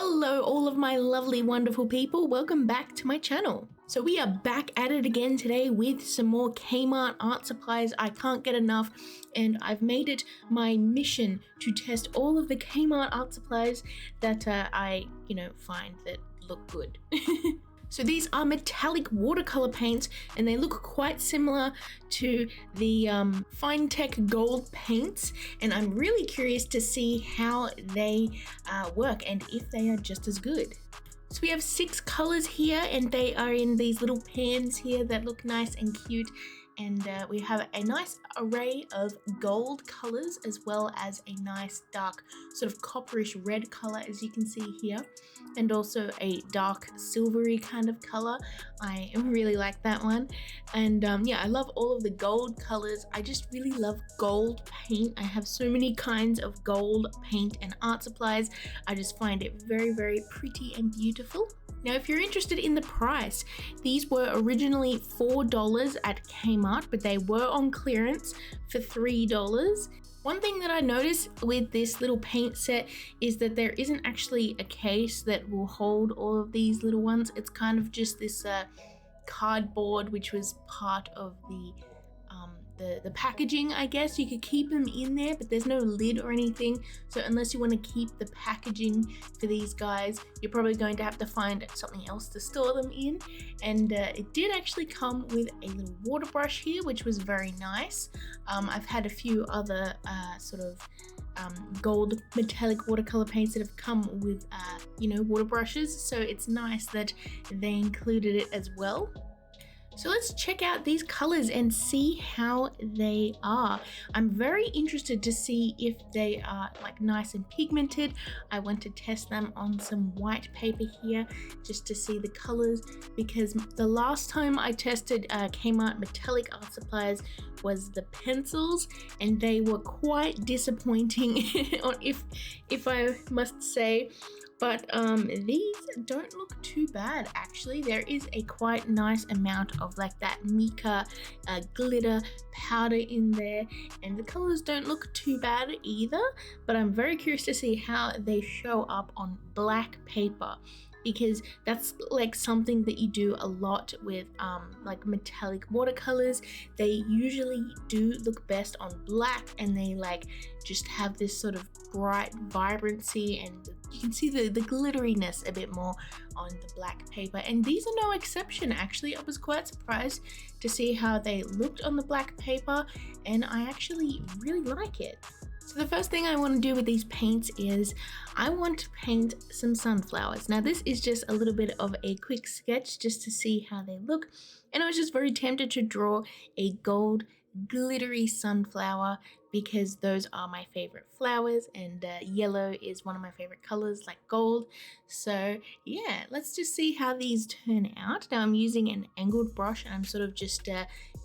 Hello all of my lovely wonderful people, welcome back to my channel. So we are back at it again today with some more Kmart art supplies. I can't get enough and I've made it my mission to test all of the Kmart art supplies that I find that look good. So these are metallic watercolor paints and they look quite similar to the Fine Tech gold paints, and I'm really curious to see how they work and if they are just as good. So we have 6 colors here and they are in these little pans here that look nice and cute, and we have a nice array of gold colors as well as a nice dark sort of copperish red color, as you can see here, and also a dark silvery kind of color. I really like that one. And yeah, I love all of the gold colors. I just really love gold paint. I have so many kinds of gold paint and art supplies. I just find it very, very pretty and beautiful. Now, if you're interested in the price, these were originally $4 at Kmart, but they were on clearance for $3. One thing that I noticed with this little paint set is that there isn't actually a case that will hold all of these little ones. It's kind of just this cardboard, which was part of the packaging, I guess. You could keep them in there, but there's no lid or anything. So unless you want to keep the packaging for these guys, you're probably going to have to find something else to store them in. And it did actually come with a little water brush here, which was very nice. I've had a few other gold metallic watercolor paints that have come with water brushes, so it's nice that they included it as well. So let's check out these colors and see how they are. I'm very interested to see if they are like nice and pigmented. I want to test them on some white paper here just to see the colors, because the last time I tested Kmart metallic art supplies was the pencils, and they were quite disappointing if I must say. But these don't look too bad actually. There is a quite nice amount of like that mica glitter powder in there, and the colors don't look too bad either, but I'm very curious to see how they show up on black paper, because that's like something that you do a lot with like metallic watercolors. They usually do look best on black, and they like just have this sort of bright vibrancy, and you can see the glitteriness a bit more on the black paper, and these are no exception actually. I was quite surprised to see how they looked on the black paper, and I actually really like it. So the first thing I want to do with these paints is I want to paint some sunflowers. Now this is just a little bit of a quick sketch just to see how they look, and I was just very tempted to draw a gold glittery sunflower because those are my favorite flowers, and yellow is one of my favorite colors like gold. So yeah, let's just see how these turn out. Now I'm using an angled brush and I'm sort of just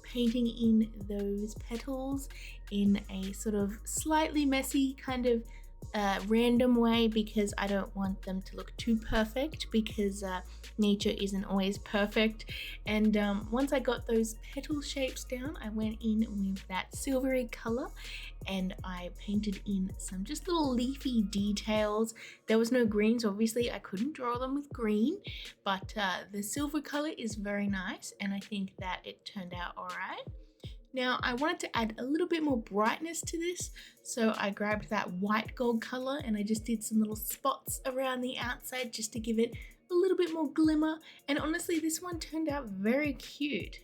painting in those petals in a sort of slightly messy kind of random way, because I don't want them to look too perfect, because nature isn't always perfect. And once I got those petal shapes down, I went in with that silvery color and I painted in some just little leafy details. There was no green, so obviously I couldn't draw them with green, but the silver color is very nice and I think that it turned out all right. Now I wanted to add a little bit more brightness to this, so I grabbed that white gold color and I just did some little spots around the outside just to give it a little bit more glimmer, and honestly this one turned out very cute.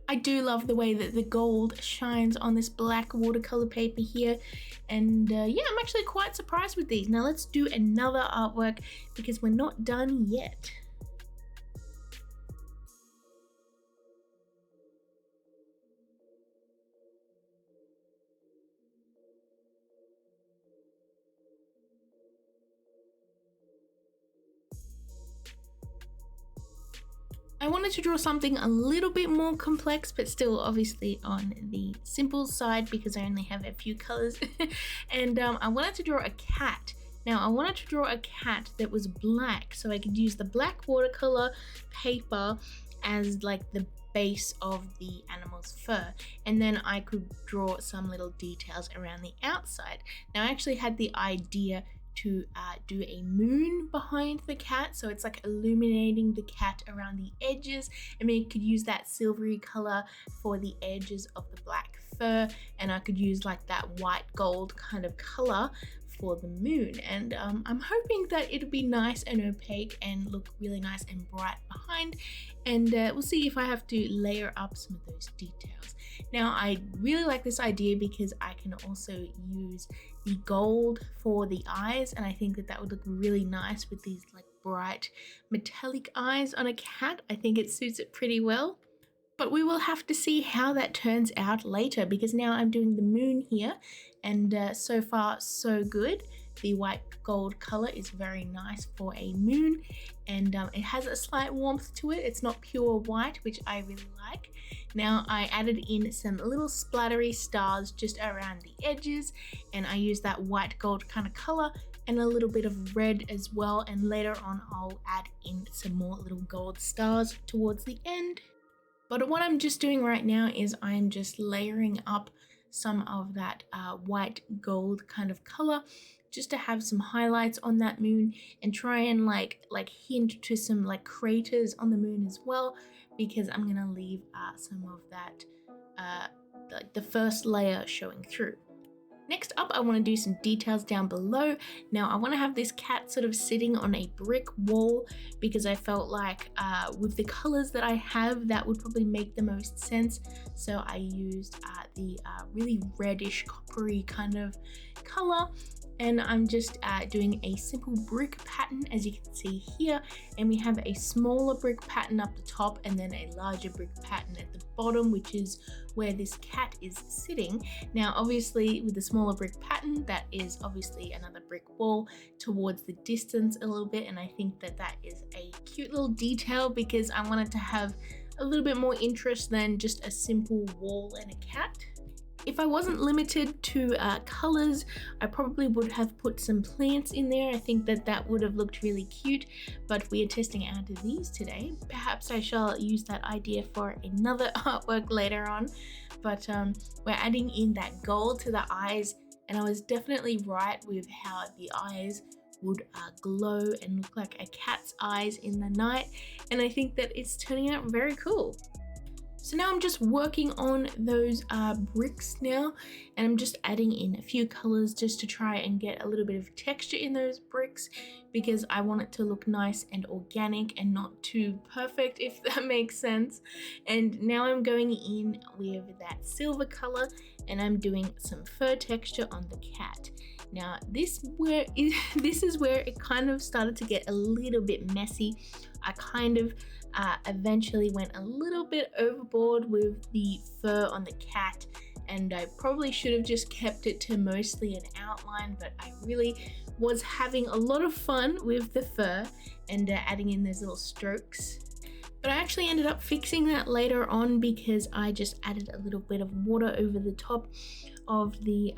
I do love the way that the gold shines on this black watercolor paper here, and yeah, I'm actually quite surprised with these. Now let's do another artwork because we're not done yet. I wanted to draw something a little bit more complex, but still obviously on the simple side because I only have a few colors. And I wanted to draw a cat. Now I wanted to draw a cat that was black, so I could use the black watercolor paper as like the base of the animal's fur, and then I could draw some little details around the outside. Now I actually had the idea to do a moon behind the cat, so it's like illuminating the cat around the edges. I mean, you could use that silvery color for the edges of the black fur, and I could use like that white gold kind of color for the moon. And I'm hoping that it'll be nice and opaque and look really nice and bright behind, and we'll see if I have to layer up some of those details. Now, I really like this idea because I can also use the gold for the eyes, and I think that that would look really nice with these like bright metallic eyes on a cat. I think it suits it pretty well. But we will have to see how that turns out later, because now I'm doing the moon here, and so far so good. The white gold color is very nice for a moon, and it has a slight warmth to it. It's not pure white, which I really like. Now I added in some little splattery stars just around the edges, and I use that white gold kind of color and a little bit of red as well, and later on I'll add in some more little gold stars towards the end. But what I'm just doing right now is I'm just layering up some of that white gold kind of color, just to have some highlights on that moon and try and like hint to some like craters on the moon as well, because I'm gonna leave some of that like the first layer showing through. Next up, I want to do some details down below. Now, I want to have this cat sort of sitting on a brick wall, because I felt like with the colors that I have, that would probably make the most sense. So I used the really reddish coppery kind of color, and I'm just doing a simple brick pattern, as you can see here, and we have a smaller brick pattern up the top and then a larger brick pattern at the bottom, which is where this cat is sitting. Now obviously with the smaller brick pattern, that is obviously another brick wall towards the distance a little bit, and I think that that is a cute little detail, because I wanted to have a little bit more interest than just a simple wall and a cat. If I wasn't limited to colors, I probably would have put some plants in there. I think that that would have looked really cute, but we are testing out of these today. Perhaps I shall use that idea for another artwork later on, but we're adding in that gold to the eyes, and I was definitely right with how the eyes would glow and look like a cat's eyes in the night, and I think that it's turning out very cool. So now I'm just working on those bricks now, and I'm just adding in a few colors just to try and get a little bit of texture in those bricks, because I want it to look nice and organic and not too perfect, if that makes sense. And now I'm going in with that silver color, and I'm doing some fur texture on the cat. Now this is where it kind of started to get a little bit messy. I kind of eventually went a little bit overboard with the fur on the cat, and I probably should have just kept it to mostly an outline, but I really was having a lot of fun with the fur and adding in those little strokes. But I actually ended up fixing that later on, because I just added a little bit of water over the top of the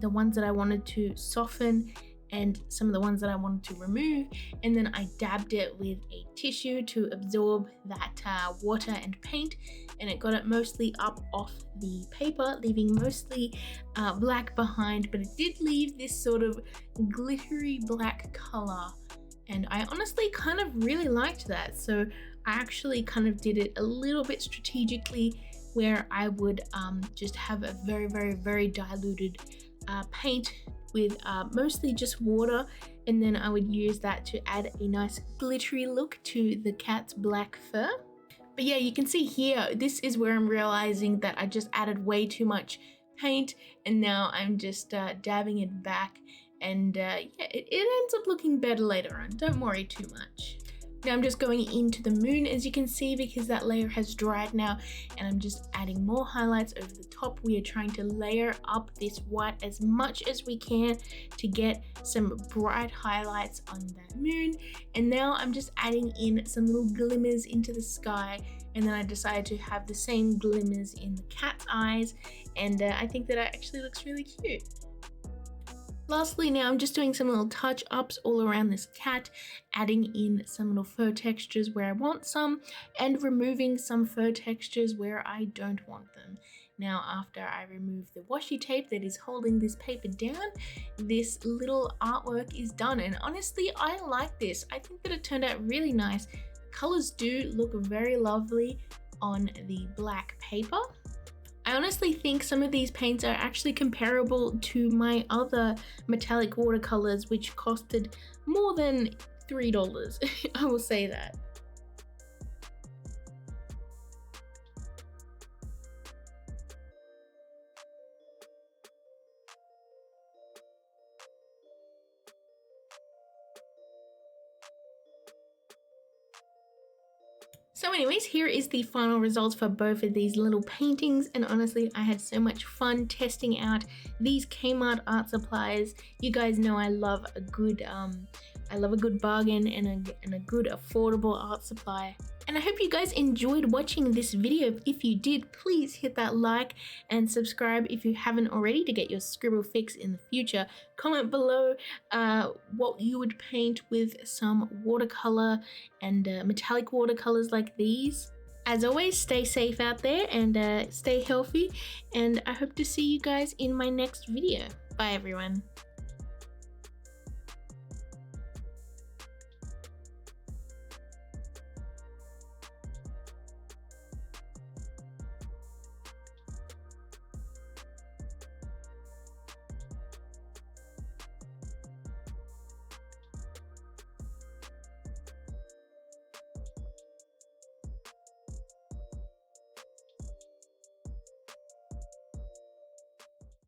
ones that I wanted to soften and some of the ones that I wanted to remove, and then I dabbed it with a tissue to absorb that water and paint, and it got it mostly up off the paper, leaving mostly black behind, but it did leave this sort of glittery black color, and I honestly kind of really liked that. So I actually kind of did it a little bit strategically, where I would just have a very diluted paint with mostly just water, and then I would use that to add a nice glittery look to the cat's black fur. But yeah, you can see here, this is where I'm realizing that I just added way too much paint, and now I'm just dabbing it back, and yeah, it ends up looking better later on. Don't worry too much. Now I'm just going into the moon, as you can see, because that layer has dried now, and I'm just adding more highlights over the top. We are trying to layer up this white as much as we can to get some bright highlights on that moon. And now I'm just adding in some little glimmers into the sky, and then I decided to have the same glimmers in the cat's eyes, and I think that actually looks really cute. Lastly, now I'm just doing some little touch-ups all around this cat, adding in some little fur textures where I want some, and removing some fur textures where I don't want them. Now, after I remove the washi tape that is holding this paper down, this little artwork is done. And honestly, I like this. I think that it turned out really nice. Colors do look very lovely on the black paper. I honestly think some of these paints are actually comparable to my other metallic watercolors, which costed more than $3. I will say that. So anyways, here is the final results for both of these little paintings, and honestly, I had so much fun testing out these Kmart art supplies. You guys know I love a good bargain and a good affordable art supply. And I hope you guys enjoyed watching this video. If you did, please hit that like and subscribe if you haven't already to get your scribble fix in the future. Comment below what you would paint with some watercolor and metallic watercolors like these. As always, stay safe out there and stay healthy, and I hope to see you guys in my next video. Bye everyone.